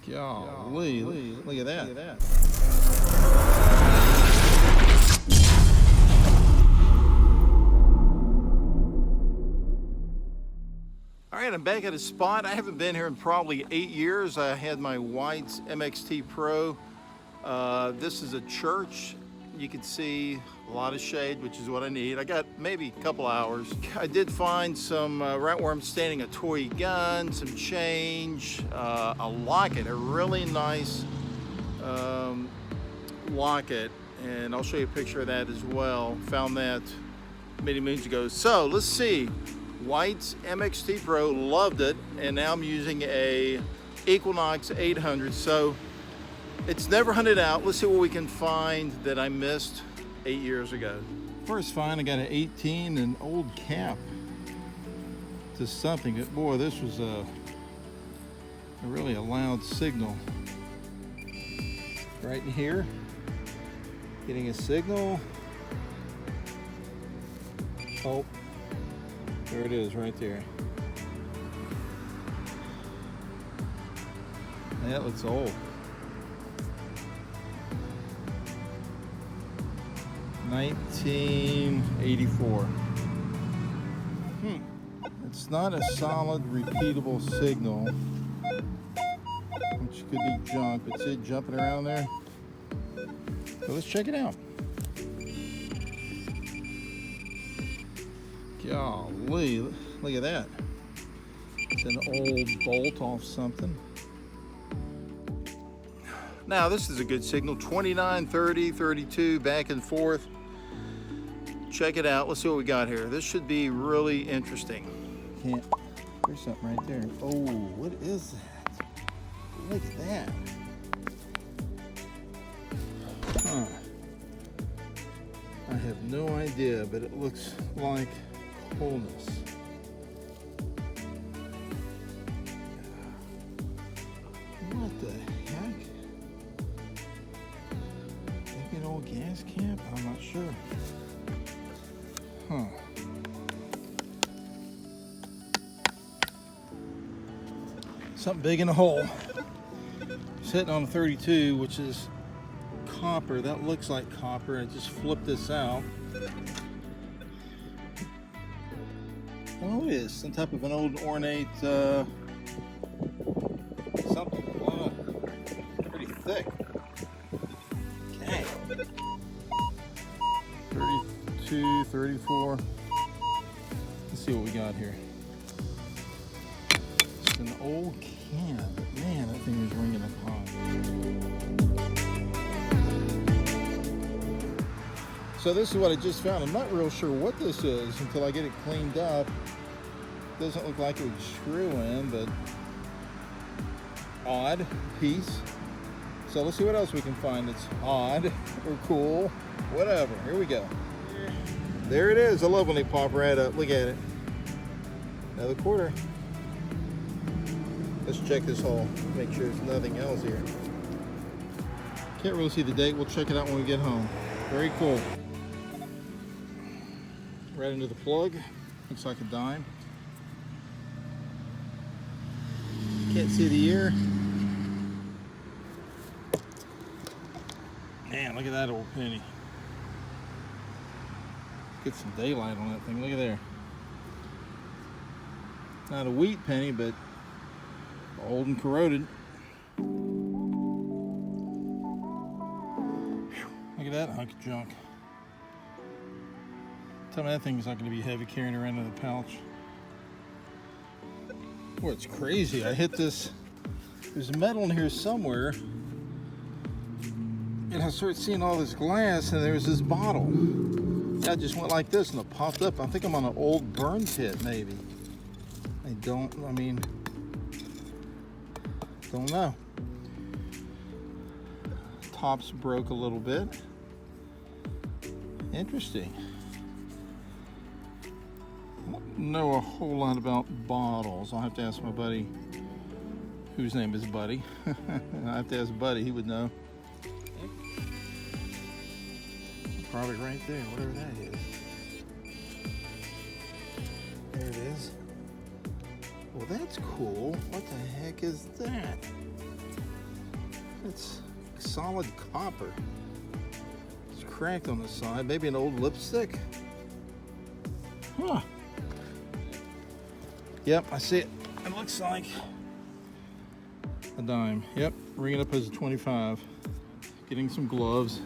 Golly, look at that. All right, I'm back at a spot. I haven't been here in probably 8 years. I had my White's MXT Pro. This is a church. You can see a lot of shade, which is what I need. I got maybe a couple hours. I did find some, right where I'm standing, a toy gun, some change, a locket, a really nice locket. And I'll show you a picture of that as well. Found that many moons ago. So let's see. White's MXT Pro, loved it. And now I'm using a Equinox 800. So it's never hunted out. Let's see what we can find that I missed 8 years ago. First find, I got an 18, an old cap to something. Boy, this was a really a loud signal. Right in here, getting a signal. Oh, there it is right there. That looks old. 1984. It's not a solid, repeatable signal, which could be junk, but see it jumping around there? So let's check it out. Golly, look at that. It's an old bolt off something. Now this is a good signal, 29, 30, 32, back and forth. Check it out, let's see what we got here. This should be really interesting. There's something right there. Oh, what is that? Look at that. Huh. I have no idea, but it looks like wholeness. What the heck? Maybe an old gas cap? I'm not sure. Huh. Something big in the hole. Sitting on a 32, which is copper. That looks like copper. I just flipped this out. Oh, it is some type of an old ornate something. Oh, pretty thick. Okay. 32, 34. Let's see what we got here. It's an old can, but man, that thing is ringing a pond. So this is what I just found. I'm not real sure what this is until I get it cleaned up. Doesn't look like it would screw in, but odd piece. So let's see what else we can find that's odd or cool, whatever. Here we go. There it is. I love when they pop right up. Look at it. Another quarter. Let's check this hole. Make sure there's nothing else here. Can't really see the date. We'll check it out when we get home. Very cool. Right into the plug. Looks like a dime. Can't see the ear. Man, look at that old penny. Get some daylight on that thing. Look at there. Not a wheat penny, but old and corroded. Look at that hunk of junk. Tell me that thing's not going to be heavy carrying around in the pouch. Boy, it's crazy. I hit this. There's metal in here somewhere. And I started seeing all this glass, and there's this bottle. I just went like this, and it popped up. I think I'm on an old burn pit, maybe. Don't know. Tops broke a little bit. Interesting. I don't know a whole lot about bottles. I'll have to ask my buddy, whose name is Buddy. I have to ask Buddy, he would know. Probably right there, whatever that is. There it is. Well, that's cool. What the heck is that? It's solid copper. It's cracked on the side. Maybe an old lipstick? Huh. Yep, I see it. It looks like a dime. Yep, ring it up as a 25. Getting some gloves.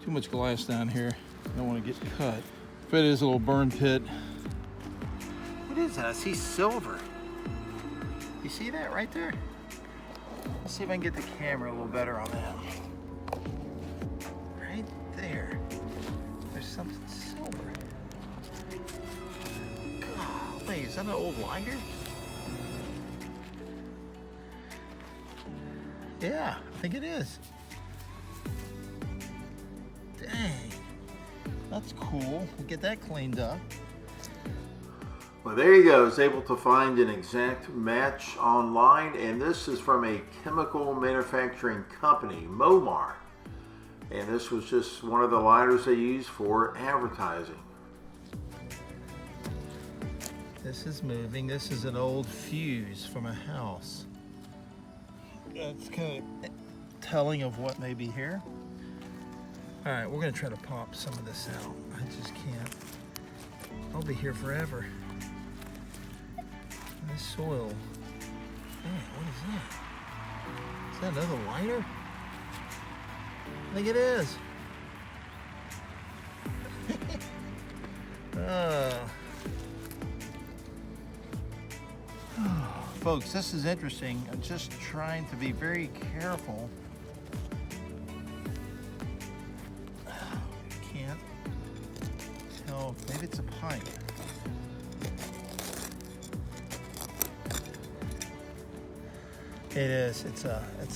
Too much glass down here. Don't want to get cut. If it is a little burn pit. What is that? I see silver. You see that right there? Let's see if I can get the camera a little better on that. Right there. There's something silver. Golly, is that an old lighter? Yeah, I think it is. Dang. That's cool. We'll get that cleaned up. Well, there you go. I was able to find an exact match online, and this is from a chemical manufacturing company, Momar. And this was just one of the lighters they use for advertising. This is moving. This is an old fuse from a house. That's kind of telling of what may be here. All right, we're gonna try to pop some of this out. I just can't. I'll be here forever. This soil. Man, what is that? Is that another lighter? I think it is. Folks, this is interesting. I'm just trying to be very careful. Can't tell. Maybe it's a pipe. It is. It's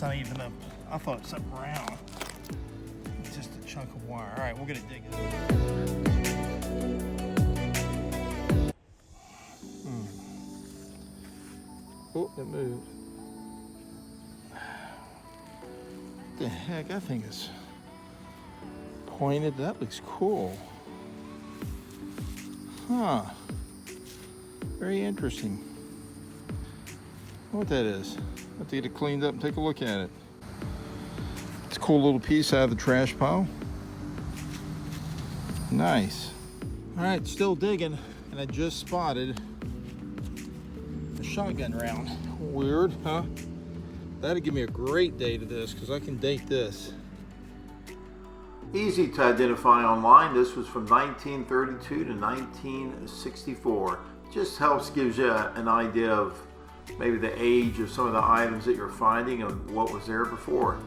not even a. I thought it's something round. It's just a chunk of wire. All right, we're gonna dig it. Oh, it moved. What the heck? I think it's pointed. That looks cool. Huh. Very interesting. What that is. I have to get it cleaned up and take a look at it. It's a cool little piece out of the trash pile. Nice. All right, still digging, and I just spotted a shotgun round. Weird, huh? That'd give me a great date of this, because I can date this. Easy to identify online. This was from 1932 to 1964. Just helps, gives you an idea of maybe the age of some of the items that you're finding and what was there before.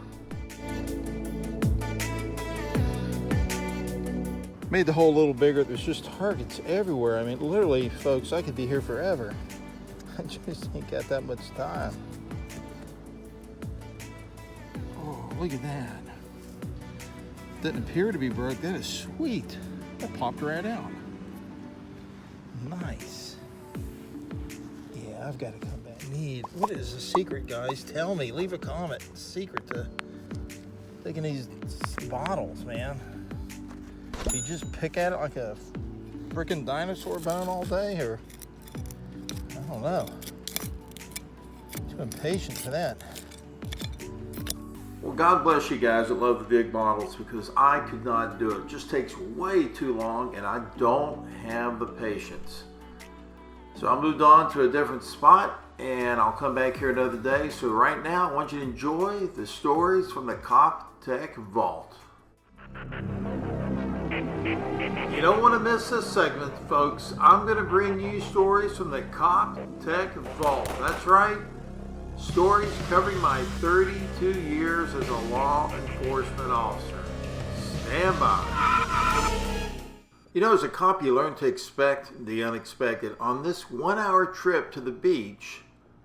Made the hole a little bigger. There's just targets everywhere. I mean, literally, folks, I could be here forever. I just ain't got that much time. Oh, look at that. Doesn't appear to be broke. That is sweet. That popped right out. Nice. Yeah, I've got to come back. What is the secret, guys? Tell me. Leave a comment. Secret to taking these bottles, man. You just pick at it like a freaking dinosaur bone all day, or I don't know. Too impatient for that. Well, God bless you guys that love the big bottles, because I could not do it. It just takes way too long, and I don't have the patience. So I moved on to a different spot, and I'll come back here another day. So right now, I want you to enjoy the stories from the COPTECH Vault. You don't want to miss this segment, folks. I'm going to bring you stories from the COPTECH Vault. That's right. Stories covering my 32 years as a law enforcement officer. Stand by. You know, as a cop, you learn to expect the unexpected. On this 1-hour trip to the beach,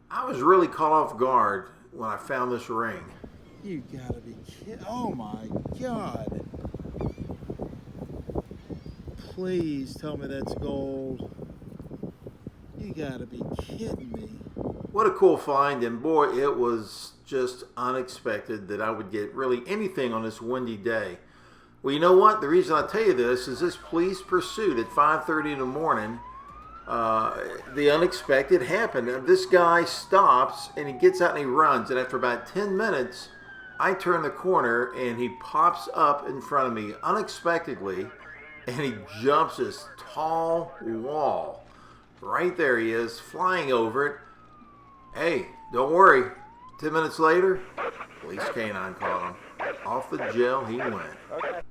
I was really caught off guard when I found this ring. You gotta be kidding. Oh my God. Please tell me that's gold. You gotta be kidding me. What a cool find, and boy, it was just unexpected that I would get really anything on this windy day. Well, you know what? The reason I tell you this is this police pursuit at 5:30 in the morning. The unexpected happened. This guy stops and he gets out and he runs, and after about 10 minutes, I turn the corner and he pops up in front of me unexpectedly, and he jumps this tall wall. Right there he is, flying over it. Hey, don't worry. 10 minutes later, police canine caught him. Off the jail he went. Okay.